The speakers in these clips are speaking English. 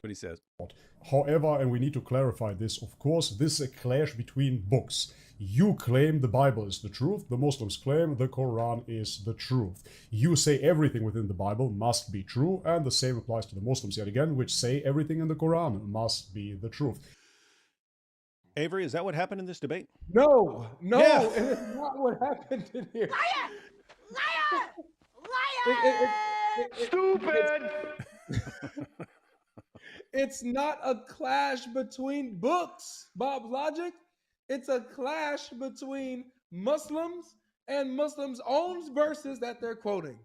what he says. However, and we need to clarify this, of course, this is a clash between books. You claim the Bible is the truth, the Muslims claim the Quran is the truth. You say everything within the Bible must be true, and the same applies to the Muslims yet again, which say everything in the Quran must be the truth. Avery, is that what happened in this debate? No, Yeah. and it's not what happened in here. Stupid! It's not a clash between books, Bob Logic. It's a clash between Muslims and Muslims' own verses that they're quoting.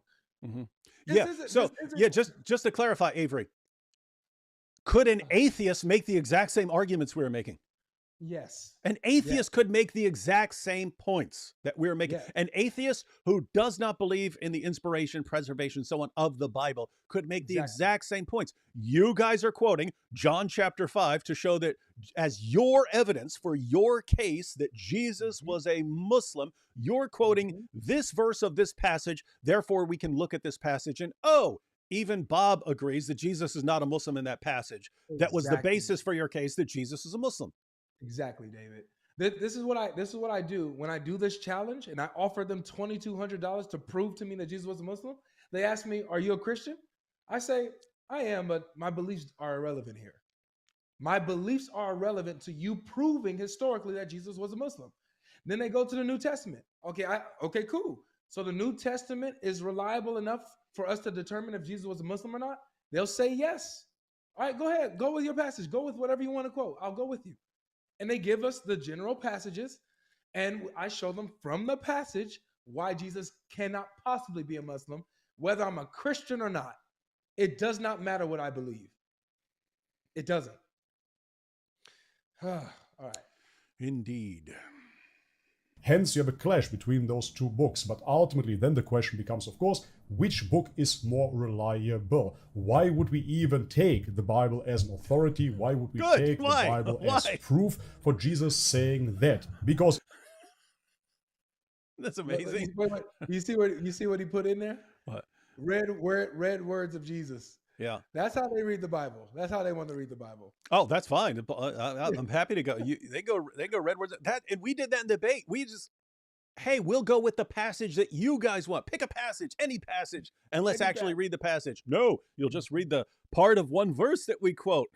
Just to clarify, Avery, could an atheist make the exact same arguments we were making? Yes. An atheist could make the exact same points that we were making. Yes. An atheist who does not believe in the inspiration, preservation, so on of the Bible could make the exact same points. You guys are quoting John chapter 5 to show that as your evidence for your case that Jesus was a Muslim, you're quoting this verse of this passage. Therefore, we can look at this passage and, oh, even Bob agrees that Jesus is not a Muslim in that passage. That was the basis for your case that Jesus is a Muslim. Exactly, David. This is what I do when I do this challenge, and I offer them $2,200 to prove to me that Jesus was a Muslim. They ask me, "Are you a Christian?" I say, "I am, but my beliefs are irrelevant here. My beliefs are irrelevant to you proving historically that Jesus was a Muslim." Then they go to the New Testament. Okay, cool. So the New Testament is reliable enough for us to determine if Jesus was a Muslim or not? They'll say yes. All right, go ahead. Go with your passage. Go with whatever you want to quote. I'll go with you. And they give us the general passages, and I show them from the passage why Jesus cannot possibly be a Muslim, whether I'm a Christian or not. It does not matter what I believe. It doesn't. All right. Indeed. Hence, you have a clash between those two books, but ultimately then the question becomes, of course, which book is more reliable? Why would we even take the Bible as an authority? Why would we take the Bible as proof for Jesus saying that? Because that's amazing. Wait. You see what he put in there? What? Read words of Jesus. Yeah. That's how they read the Bible. That's how they want to read the Bible. Oh, that's fine. I'm happy to go. They go read words. And we did that in debate. We just, hey, we'll go with the passage that you guys want. Pick a passage, any passage, and let's actually read the passage. No, you'll just read the part of one verse that we quote.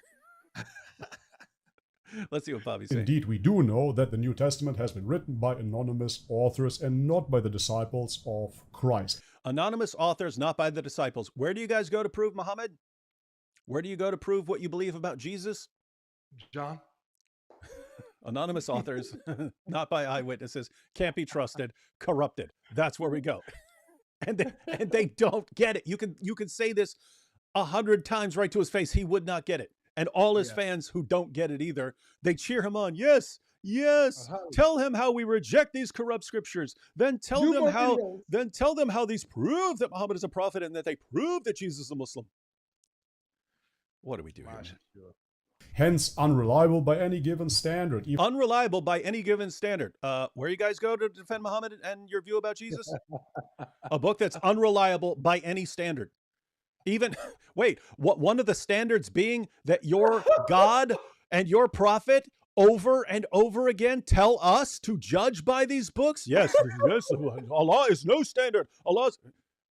Let's see what Bobby's saying. Indeed, we do know that the New Testament has been written by anonymous authors and not by the disciples of Christ. Anonymous authors, not by the disciples. Where do you guys go to prove Muhammad? Where do you go to prove what you believe about Jesus? John. Anonymous authors, not by eyewitnesses, can't be trusted, corrupted. That's where we go. And they don't get it. You can say this 100 times right to his face. He would not get it. And all his fans who don't get it either, they cheer him on. Yes. Tell him how we reject these corrupt scriptures. Then tell them how these prove that Muhammad is a prophet and that they prove that Jesus is a Muslim. What do we do here? Hence, unreliable by any given standard. Unreliable by any given standard. Where you guys go to defend Muhammad and your view about Jesus? A book that's unreliable by any standard. Even, wait, one of the standards being that your God and your prophet over and over again tell us to judge by these books? Yes, Allah is no standard. Allah's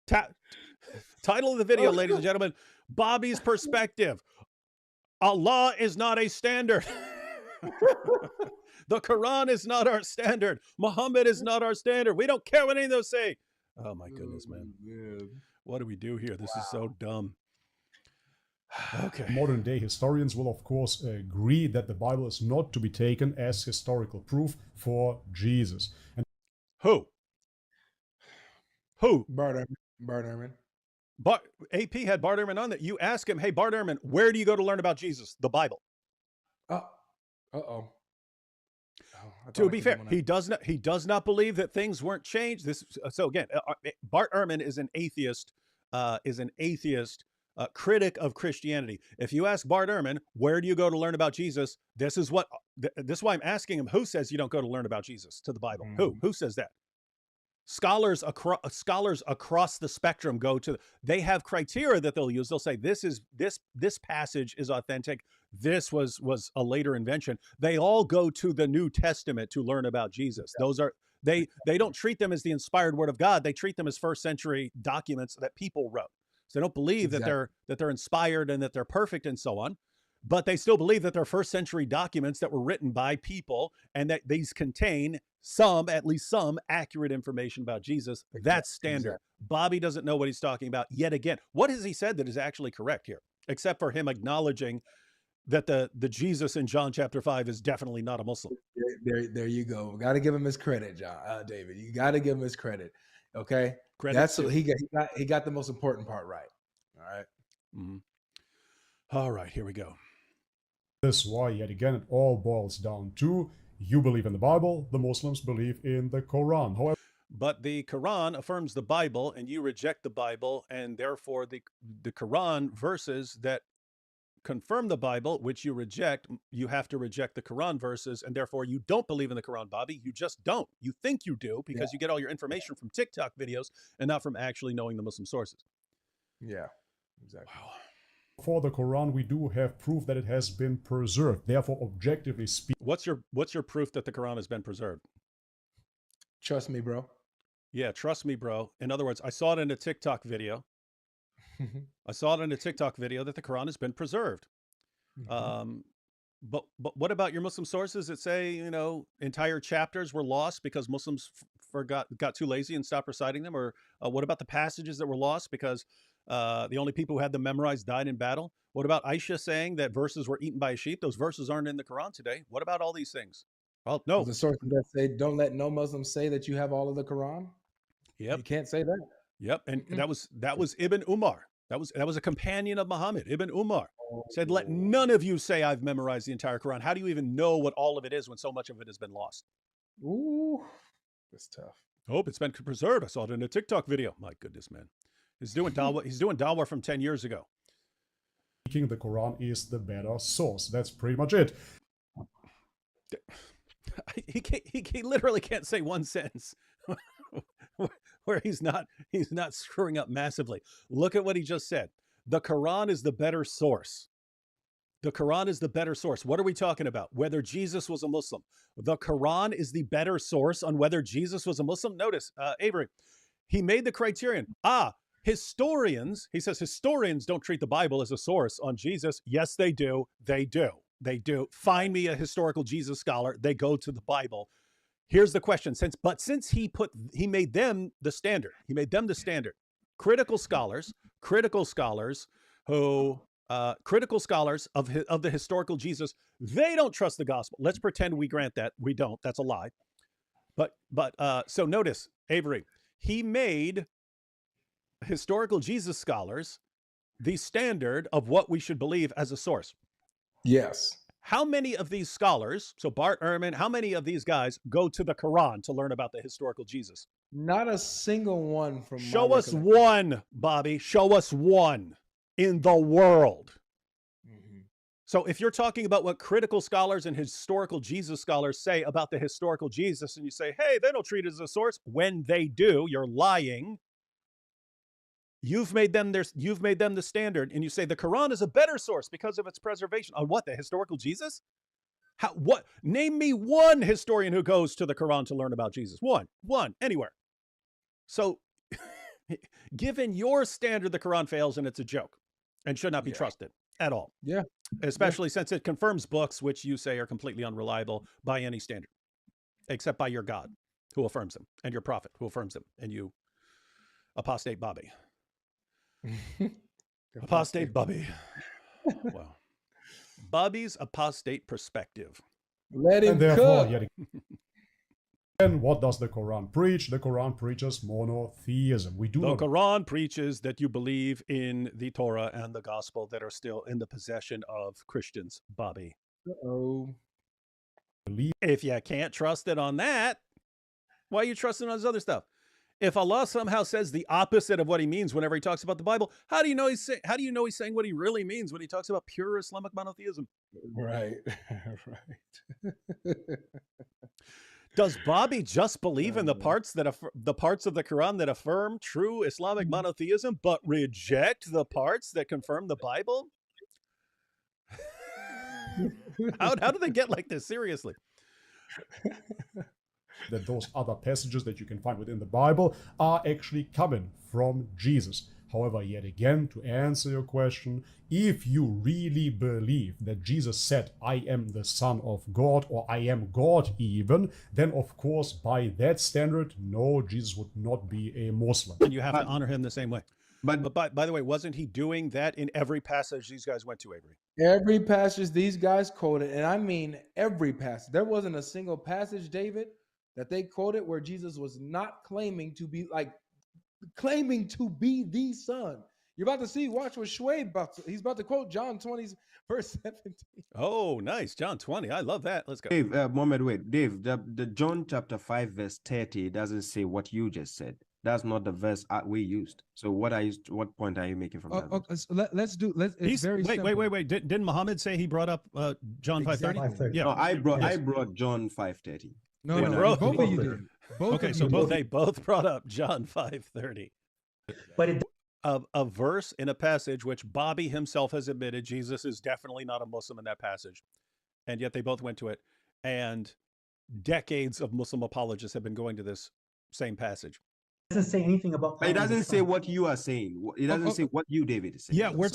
title of the video, ladies and gentlemen, Bobby's perspective. Allah is not a standard. The Quran is not our standard. Muhammad is not our standard. We don't care what any of those say. Oh my goodness, man. What do we do here? This is so dumb. Okay. Modern day historians will of course agree that the Bible is not to be taken as historical proof for Jesus. And Who? Bart Ehrman. AP had Bart Ehrman on that. You ask him, hey, Bart Ehrman, where do you go to learn about Jesus? The Bible. To be fair, he does not believe that things weren't changed. So again, Bart Ehrman is an atheist, critic of Christianity. If you ask Bart Ehrman, where do you go to learn about Jesus? This is why I'm asking him, who says you don't go to learn about Jesus to the Bible? Who says that? Scholars across the spectrum go to, they have criteria that they'll use. They'll say this passage is authentic. This was a later invention. They all go to the New Testament to learn about Jesus. Those are, they don't treat them as the inspired word of God. They treat them as first century documents that people wrote. So they don't believe that they're inspired and that they're perfect and so on. But they still believe that they're first century documents that were written by people and that these contain at least some accurate information about Jesus. That's standard. Bobby doesn't know what he's talking about yet again. What has he said that is actually correct here? Except for him acknowledging that the Jesus in John chapter 5 is definitely not a Muslim. There you go. Got to give him his credit, David. You got to give him his credit. Okay. That's what he got the most important part right. All right. Mm-hmm. All right, here we go. This is why, yet again, it all boils down to you believe in the Bible, the Muslims believe in the Quran. However, but the Quran affirms the Bible and you reject the Bible, and therefore the Quran verses that confirm the Bible, which you reject, you have to reject the Quran verses, and therefore you don't believe in the Quran, Bobby. You just don't. You think you do because you get all your information from TikTok videos and not from actually knowing the Muslim sources. Yeah, exactly. Wow. For the Quran, we do have proof that it has been preserved. Therefore, objectively speaking, what's your proof that the Quran has been preserved? Trust me, bro. Yeah, trust me, bro. In other words, I saw it in a TikTok video. I saw it in a TikTok video that the Quran has been preserved. But what about your Muslim sources that say, you know, entire chapters were lost because Muslims got too lazy and stopped reciting them? Or what about the passages that were lost because the only people who had them memorized died in battle? What about Aisha saying that verses were eaten by a sheep? Those verses aren't in the Quran today. What about all these things? Well, no. The sources that say, don't let no Muslim say that you have all of the Quran. Yep. You can't say that. Yep. And that was Ibn Umar. That was a companion of Muhammad. Ibn Umar said, let none of you say I've memorized the entire Quran. How do you even know what all of it is when so much of it has been lost? Ooh, that's tough. Hope it's been preserved. I saw it in a TikTok video. My goodness, man. He's doing dawah from 10 years ago. The Quran is the better source. That's pretty much it. He literally can't say one sentence where he's not screwing up massively. Look at what he just said. The Quran is the better source. The Quran is the better source. What are we talking about? Whether Jesus was a Muslim. The Quran is the better source on whether Jesus was a Muslim. Notice, Avery, he made the criterion. Historians, he says, historians don't treat the Bible as a source on Jesus. Yes, they do. They do. They do. Find me a historical Jesus scholar. They go to the Bible. Here's the question. Since he made them the standard. He made them the standard. Critical scholars of the historical Jesus, they don't trust the gospel. Let's pretend we grant that. We don't. That's a lie. So notice, Avery, he made historical Jesus scholars the standard of what we should believe as a source. Yes. How many of these scholars, so Bart Ehrman, how many of these guys go to the Quran to learn about the historical Jesus? Not a single one from Show us one, Bobby. Show us one in the world. So if you're talking about what critical scholars and historical Jesus scholars say about the historical Jesus, and you say, hey, they don't treat it as a source, when they do, you're lying. You've made them the standard, and you say the Quran is a better source because of its preservation. On what? The historical Jesus? What? Name me one historian who goes to the Quran to learn about Jesus. One, anywhere. So, given your standard, the Quran fails, and it's a joke, and should not be trusted at all. Yeah. Especially since it confirms books which you say are completely unreliable by any standard, except by your God, who affirms them, and your prophet, who affirms them, and you, apostate Bobby. Apostate Bobby. Wow. Bobby's apostate perspective. Let him cook. And what does the Quran preach? The Quran preaches monotheism. The Quran preaches that you believe in the Torah and the gospel that are still in the possession of Christians, Bobby. Uh-oh. If you can't trust it on that, why are you trusting on this other stuff? If Allah somehow says the opposite of what he means whenever he talks about the Bible, how do you know he's saying what he really means when he talks about pure Islamic monotheism? Right. Does Bobby just believe in the man. parts that the parts of the Quran that affirm true Islamic monotheism, but reject the parts that confirm the Bible? How do they get like this? Seriously. That those other passages that you can find within the Bible are actually coming from Jesus. However, yet again, to answer your question, if you really believe that Jesus said, I am the Son of God, or I am God even, then of course, by that standard, no, Jesus would not be a Muslim. And you have to honor him the same way. But by the way, wasn't he doing that in every passage these guys went to, Avery? Every passage these guys quoted, and I mean every passage. There wasn't a single passage, David, that they quoted where Jesus was not claiming to be the Son. You're about to see, watch what Schwab he's about to quote John 20, verse 17. Oh, nice. John 20. I love that. Let's go. Dave, Mohammed, wait, Dave, the John chapter 5, verse 30 doesn't say what you just said. That's not the verse we used. So what point are you making from that? Okay, so let's do. It's very wait, simple. wait. Didn't Muhammad say he brought up John 5:30? Yeah. No, I brought John 5:30. No, both of you did. Okay, so they both brought up John 5:30. But a verse in a passage which Bobby himself has admitted Jesus is definitely not a Muslim in that passage, and yet they both went to it. And decades of Muslim apologists have been going to this same passage. It doesn't say anything about. It doesn't say what you are saying. It doesn't say what you, David, is saying. Yeah, we're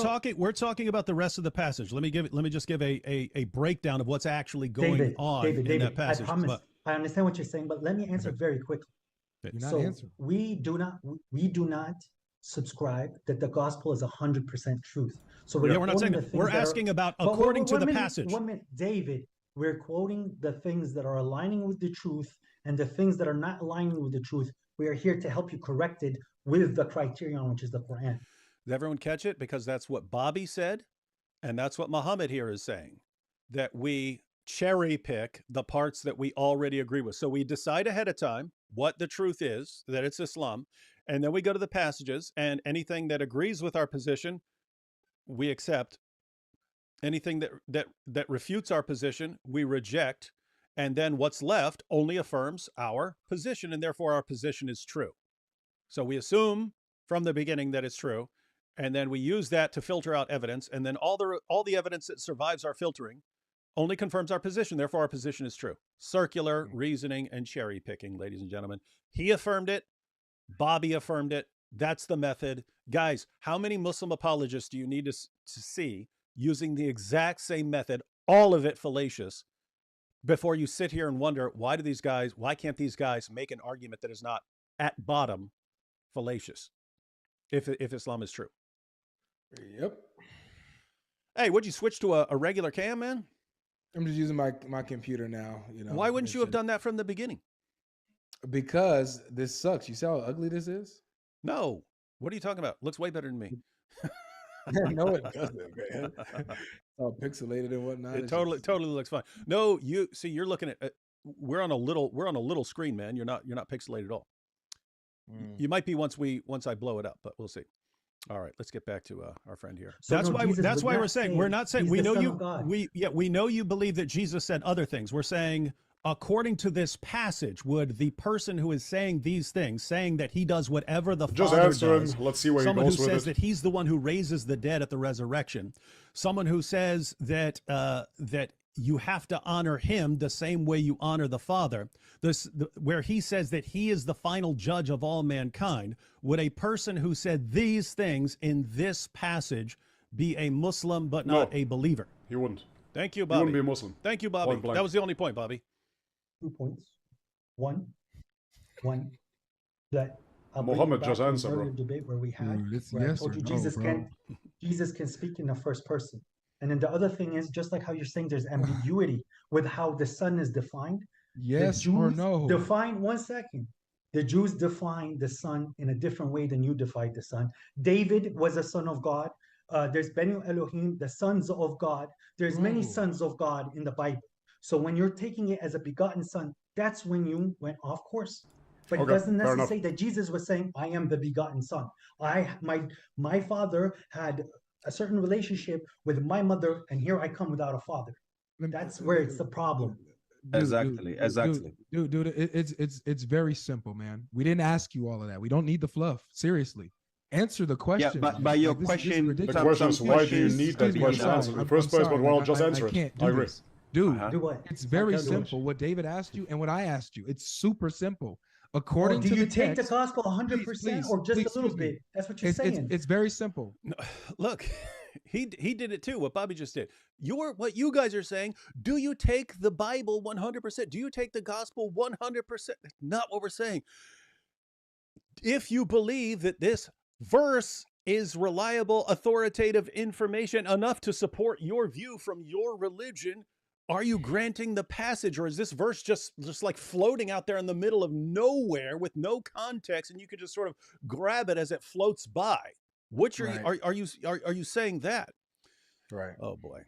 talking about the rest of the passage. Let me just give a breakdown of what's actually going on in that passage. I promise. I understand what you're saying, but let me answer very quickly. You're not So answering. we do not subscribe that the gospel is 100% truth. So we're not saying that. We're asking about according to the passage. 1 minute, David. We're quoting the things that are aligning with the truth, and the things that are not aligning with the truth, we are here to help you correct it with the criterion, which is the Quran. Does everyone catch it? Because that's what Bobby said, and that's what Muhammad here is saying, that we cherry pick the parts that we already agree with. So we decide ahead of time what the truth is, that it's Islam, and then we go to the passages, and anything that agrees with our position, we accept. Anything that refutes our position, we reject. And then what's left only affirms our position, and therefore our position is true. So we assume from the beginning that it's true, and then we use that to filter out evidence, and then all the evidence that survives our filtering only confirms our position. Therefore, our position is true. Circular reasoning and cherry picking, ladies and gentlemen. He affirmed it. Bobby affirmed it. That's the method. Guys, how many Muslim apologists do you need to see using the exact same method, all of it fallacious, before you sit here and wonder, why can't these guys make an argument that is not at bottom fallacious if Islam is true? Yep. Hey, would you switch to a regular cam, man? I'm just using my computer now. Why wouldn't you have done that from the beginning? Because this sucks. You see how ugly this is? No. What are you talking about? Looks way better than me. No, it doesn't, man. All pixelated and whatnot. It totally looks fine. No, you're looking at we're on a little screen, man. You're not pixelated at all. You might be once I blow it up, but we'll see. All right, let's get back to our friend here. So that's why we're saying we're not saying we know you we know you believe that Jesus said other things. We're saying according to this passage, would the person who is saying these things, saying that he does whatever the Father does, let's see where someone he who goes with says it. that he's the one who raises the dead at the resurrection, someone who says that that you have to honor him the same way you honor the Father, where he says that he is the final judge of all mankind, would a person who said these things in this passage be a Muslim but not a believer? He wouldn't. Thank you, Bobby. He wouldn't be a Muslim. Thank you, Bobby. That was the only point, Bobby. 2 points. One, that Muhammad just answered, bro. debate where we had, where I told you Jesus can speak in the first person. And then the other thing is, just like how you're saying there's ambiguity with how the Son is defined. Yes or no? Define 1 second. The Jews define the Son in a different way than you defined the Son. David was a son of God. There's Benu Elohim, the sons of God. There's many sons of God in the Bible. So when you're taking it as a begotten son, that's when you went off course. But it doesn't necessarily say that Jesus was saying, I am the begotten son. My father had a certain relationship with my mother, and here I come without a father. That's where it's the problem. Exactly. Dude, it's very simple, man. We didn't ask you all of that. We don't need the fluff. Seriously, answer the question. But by your This is question, The ridiculous. question is, why do you questions- need that Excuse me, I'm question sorry. answered in the I'm first place? sorry. But well, Like, just I answer it. can't do I agree. this. Dude, Uh-huh. Do what? it's very can't do it. simple. What David asked you and what I asked you. It's super simple. Or According do to you the take text, the gospel 100% or just a little excuse me. bit? That's what you're It's, saying. it's very simple. No, look, he did it too. What Bobby just did. What you guys are saying. Do you take the Bible 100%? Do you take the gospel 100%? Not what we're saying. If you believe that this verse is reliable, authoritative information enough to support your view from your religion, are you granting the passage, or is this verse just like floating out there in the middle of nowhere with no context, and you can just sort of grab it as it floats by? Which are Right. you saying that? Right. Oh boy.